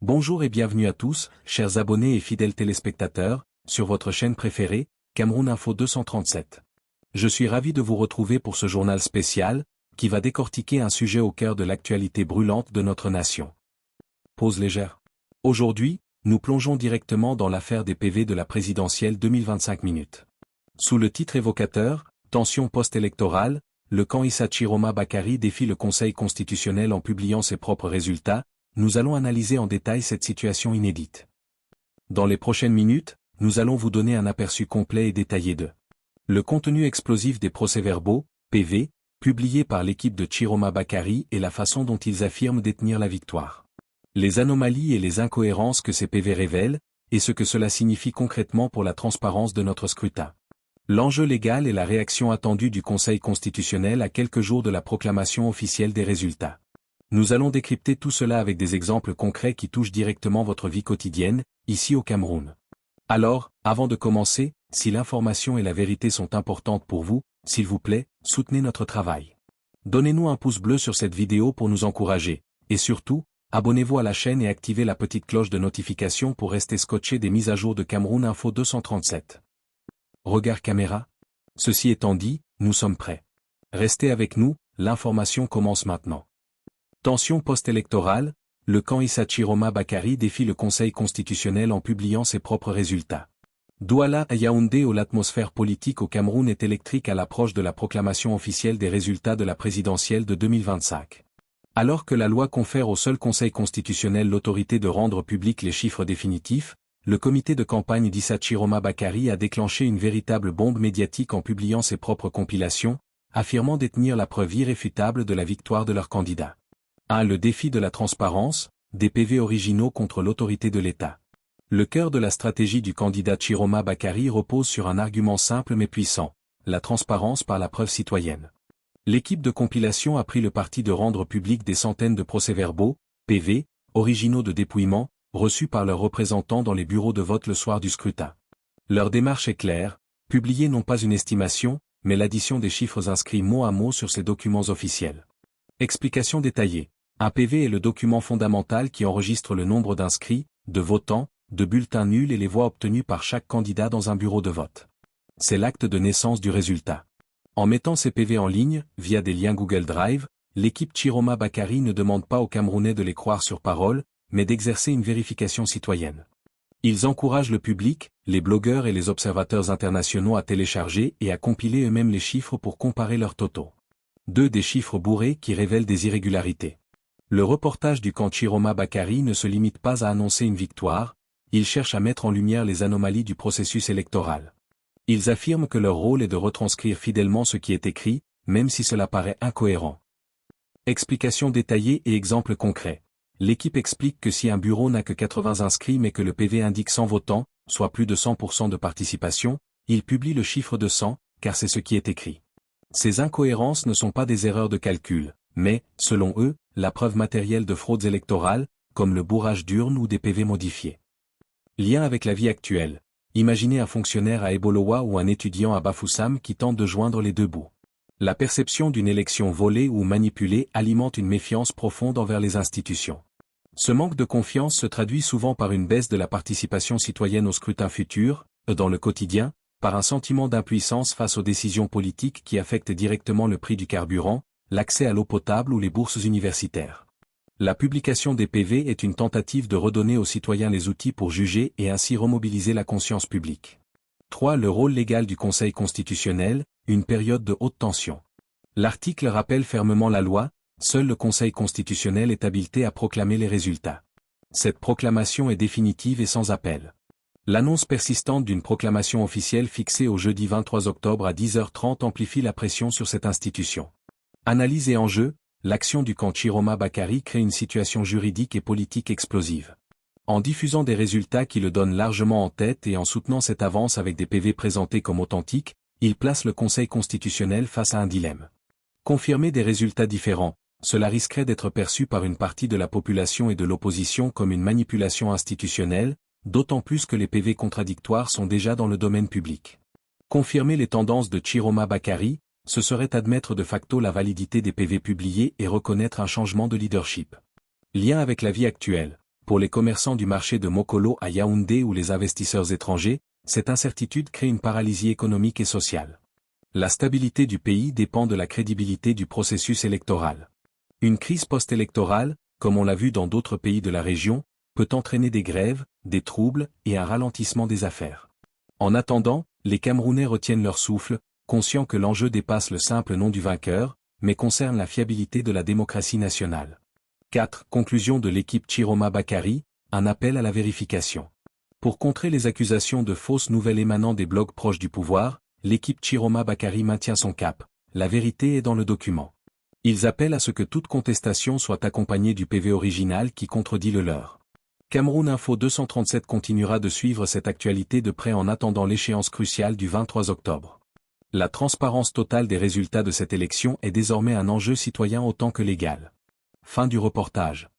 Bonjour et bienvenue à tous, chers abonnés et fidèles téléspectateurs, sur votre chaîne préférée, Cameroun Info 237. Je suis ravi de vous retrouver pour ce journal spécial, qui va décortiquer un sujet au cœur de l'actualité brûlante de notre nation. Pause légère. Aujourd'hui, nous plongeons directement dans l'affaire des PV de la présidentielle 2025 minutes. Sous le titre évocateur, Tension post-électorale, le camp Issa Chiroma Bakary défie le Conseil constitutionnel en publiant ses propres résultats. Nous allons analyser en détail cette situation inédite. Dans les prochaines minutes, nous allons vous donner un aperçu complet et détaillé de le contenu explosif des procès-verbaux, PV, publiés par l'équipe de Chiroma Bakary et la façon dont ils affirment détenir la victoire. Les anomalies et les incohérences que ces PV révèlent, et ce que cela signifie concrètement pour la transparence de notre scrutin. L'enjeu légal et la réaction attendue du Conseil constitutionnel à quelques jours de la proclamation officielle des résultats. Nous allons décrypter tout cela avec des exemples concrets qui touchent directement votre vie quotidienne, ici au Cameroun. Alors, avant de commencer, si l'information et la vérité sont importantes pour vous, s'il vous plaît, soutenez notre travail. Donnez-nous un pouce bleu sur cette vidéo pour nous encourager, et surtout, abonnez-vous à la chaîne et activez la petite cloche de notification pour rester scotché des mises à jour de Cameroun Info 237. Regard caméra. Ceci étant dit, nous sommes prêts. Restez avec nous, l'information commence maintenant. Tension post-électorale, le camp Issa Chiroma Bakary défie le Conseil constitutionnel en publiant ses propres résultats. Douala à Yaoundé où l'atmosphère politique au Cameroun est électrique à l'approche de la proclamation officielle des résultats de la présidentielle de 2025. Alors que la loi confère au seul Conseil constitutionnel l'autorité de rendre publics les chiffres définitifs, le comité de campagne d'Issa Chiroma Bakary a déclenché une véritable bombe médiatique en publiant ses propres compilations, affirmant détenir la preuve irréfutable de la victoire de leur candidat. 1. Le défi de la transparence, des PV originaux contre l'autorité de l'État. Le cœur de la stratégie du candidat Chiroma Bakary repose sur un argument simple mais puissant, la transparence par la preuve citoyenne. L'équipe de compilation a pris le parti de rendre public des centaines de procès-verbaux, PV, originaux de dépouillement, reçus par leurs représentants dans les bureaux de vote le soir du scrutin. Leur démarche est claire, publier non pas une estimation, mais l'addition des chiffres inscrits mot à mot sur ces documents officiels. Explication détaillée. Un PV est le document fondamental qui enregistre le nombre d'inscrits, de votants, de bulletins nuls et les voix obtenues par chaque candidat dans un bureau de vote. C'est l'acte de naissance du résultat. En mettant ces PV en ligne, via des liens Google Drive, l'équipe Chiroma Bakary ne demande pas aux Camerounais de les croire sur parole, mais d'exercer une vérification citoyenne. Ils encouragent le public, les blogueurs et les observateurs internationaux à télécharger et à compiler eux-mêmes les chiffres pour comparer leurs totaux. 2. Des chiffres bourrés qui révèlent des irrégularités. Le reportage du camp Chiroma Bakary ne se limite pas à annoncer une victoire, il cherche à mettre en lumière les anomalies du processus électoral. Ils affirment que leur rôle est de retranscrire fidèlement ce qui est écrit, même si cela paraît incohérent. Explication détaillée et exemple concret. L'équipe explique que si un bureau n'a que 80 inscrits mais que le PV indique 100 votants, soit plus de 100% de participation, il publie le chiffre de 100, car c'est ce qui est écrit. Ces incohérences ne sont pas des erreurs de calcul, mais, selon eux, la preuve matérielle de fraudes électorales, comme le bourrage d'urnes ou des PV modifiés. Lien avec la vie actuelle. Imaginez un fonctionnaire à Ebolowa ou un étudiant à Bafoussam qui tente de joindre les deux bouts. La perception d'une élection volée ou manipulée alimente une méfiance profonde envers les institutions. Ce manque de confiance se traduit souvent par une baisse de la participation citoyenne au scrutin futur, dans le quotidien, par un sentiment d'impuissance face aux décisions politiques qui affectent directement le prix du carburant, l'accès à l'eau potable ou les bourses universitaires. La publication des PV est une tentative de redonner aux citoyens les outils pour juger et ainsi remobiliser la conscience publique. 3. Le rôle légal du Conseil constitutionnel, une période de haute tension. L'article rappelle fermement la loi, seul le Conseil constitutionnel est habilité à proclamer les résultats. Cette proclamation est définitive et sans appel. L'annonce persistante d'une proclamation officielle fixée au jeudi 23 octobre à 10h30 amplifie la pression sur cette institution. Analyse et enjeu, l'action du camp Chiroma Bakary crée une situation juridique et politique explosive. En diffusant des résultats qui le donnent largement en tête et en soutenant cette avance avec des PV présentés comme authentiques, il place le Conseil constitutionnel face à un dilemme. Confirmer des résultats différents, cela risquerait d'être perçu par une partie de la population et de l'opposition comme une manipulation institutionnelle, d'autant plus que les PV contradictoires sont déjà dans le domaine public. Confirmer les tendances de Chiroma Bakary, ce serait admettre de facto la validité des PV publiés et reconnaître un changement de leadership. Lien avec la vie actuelle. Pour les commerçants du marché de Mokolo à Yaoundé ou les investisseurs étrangers, cette incertitude crée une paralysie économique et sociale. La stabilité du pays dépend de la crédibilité du processus électoral. Une crise post-électorale, comme on l'a vu dans d'autres pays de la région, peut entraîner des grèves, des troubles et un ralentissement des affaires. En attendant, les Camerounais retiennent leur souffle, conscients que l'enjeu dépasse le simple nom du vainqueur, mais concerne la fiabilité de la démocratie nationale. 4. Conclusion de l'équipe Chiroma Bakary, un appel à la vérification. Pour contrer les accusations de fausses nouvelles émanant des blogs proches du pouvoir, l'équipe Chiroma Bakary maintient son cap, la vérité est dans le document. Ils appellent à ce que toute contestation soit accompagnée du PV original qui contredit le leur. Cameroun Info 237 continuera de suivre cette actualité de près en attendant l'échéance cruciale du 23 octobre. La transparence totale des résultats de cette élection est désormais un enjeu citoyen autant que légal. Fin du reportage.